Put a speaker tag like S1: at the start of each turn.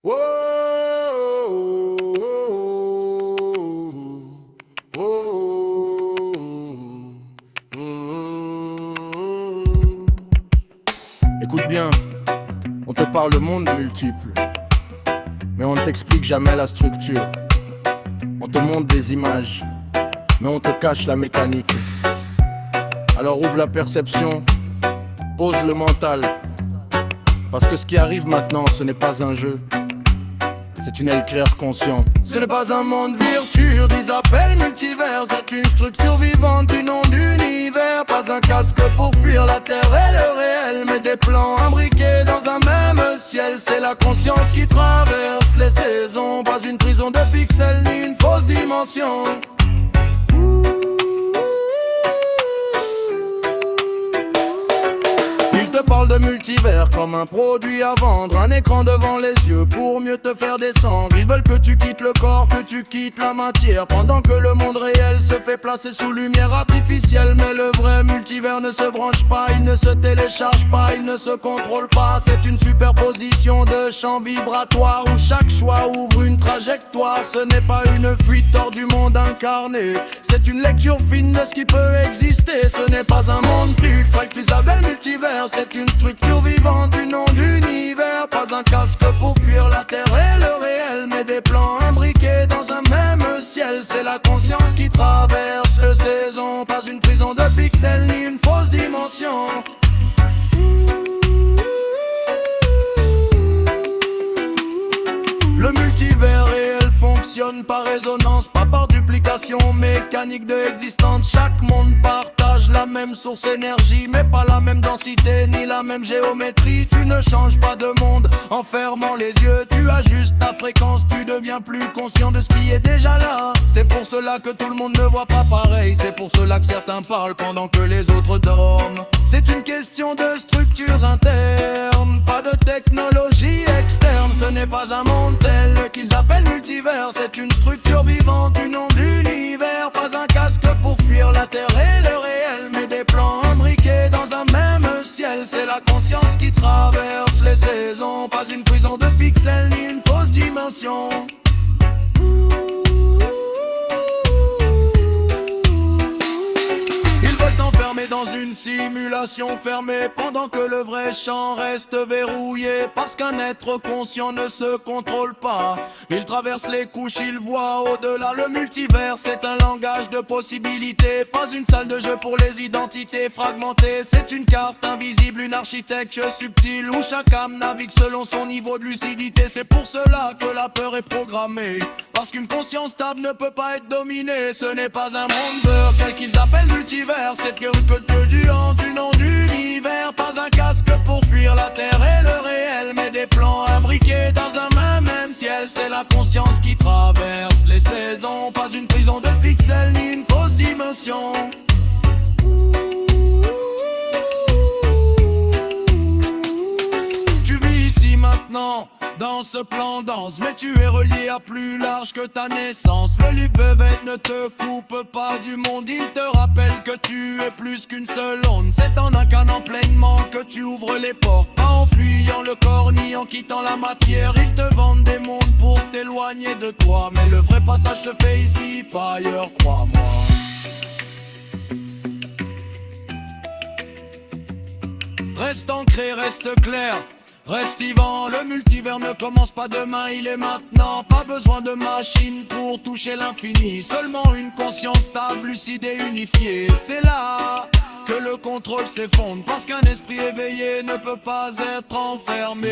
S1: Oh, oh, oh, oh, oh. Écoute bien, on te parle de monde multiple, mais on ne t'explique jamais la structure. On te montre des images, mais on te cache la mécanique. Alors ouvre la perception, pose le mental, parce que ce qui arrive maintenant, ce n'est pas un jeu. C'est une éclairce consciente. Ce n'est pas un monde virtuel, ils appellent multivers. C'est une structure vivante du nom d'univers. Pas un casque pour fuir la terre et le réel, mais des plans imbriqués dans un même ciel. C'est la conscience qui traverse les saisons. Pas une prison de pixels ni une fausse dimension. Ils te parlent de multivers comme un produit à vendre. Un écran devant les yeux pour mieux te faire descendre. Ils veulent que tu quittes le corps, que tu quittes la matière, pendant que le monde réel se fait placer sous lumière artificielle. Mais le vrai multivers ne se branche pas, il ne se télécharge pas, il ne se contrôle pas. C'est une superposition de champs vibratoires où chaque choix ouvre une trajectoire. Ce n'est pas une fuite hors du monde incarné, c'est une lecture fine de ce qui peut exister. Ce n'est pas un monde plus faisable multivers. C'est une structure vivante du nom d'univers. Pas un casque pour fuir la terre et le réel, mais des plans imbriqués dans un même ciel. C'est la conscience qui traverse les saisons. Pas une prison de pixels ni une fausse dimension. Le multivers réel fonctionne par résonance, pas par duplication mécanique de existence. Chaque monde partage la même source énergie, mais pas la même densité ni la même géométrie. Tu ne changes pas de monde en fermant les yeux, tu ajustes ta fréquence, tu deviens plus conscient de ce qui est déjà là. C'est pour cela que tout le monde ne voit pas pareil, c'est pour cela que certains parlent pendant que les autres dorment. C'est une question de structures internes, pas de technologie externe. Ce n'est pas un monde tel qu'ils appellent multivers. C'est une structure vivante du nom d'univers. Pas un casque pour fuir la terre et le réel, mais des plans imbriqués dans un même ciel. C'est la conscience qui traverse les saisons. Pas une prison de pixels ni une fausse dimension. Dans une simulation fermée, pendant que le vrai champ reste verrouillé. Parce qu'un être conscient ne se contrôle pas, il traverse les couches, il voit au-delà. Le multivers, c'est un langage de possibilités, pas une salle de jeu pour les identités fragmentées. C'est une carte invisible, une architecture subtile, où chaque âme navigue selon son niveau de lucidité. C'est pour cela que la peur est programmée, parce qu'une conscience stable ne peut pas être dominée. Ce n'est pas un monde tel qu'ils appellent multivers. C'est que du nom d'univers. Pas un casque pour fuir la terre et le réel, mais des plans imbriqués dans un même ciel. C'est la conscience qui traverse les saisons. Pas une prison de pixels ni une fausse dimension. Tu vis ici maintenant dans ce plan dense, mais tu es relié à plus large que ta naissance. Le Lipvevet ne te coupe pas du monde, il te rappelle que tu es plus qu'une seule onde. C'est en incarnant pleinement que tu ouvres les portes, pas en fuyant le corps ni en quittant la matière. Ils te vendent des mondes pour t'éloigner de toi, mais le vrai passage se fait ici, pas ailleurs, crois-moi. Reste ancré, reste clair, reste vivant. Le multivers ne commence pas demain, il est maintenant. Pas besoin de machine pour toucher l'infini, seulement une conscience stable, lucide et unifiée. C'est là que le contrôle s'effondre, parce qu'un esprit éveillé ne peut pas être enfermé.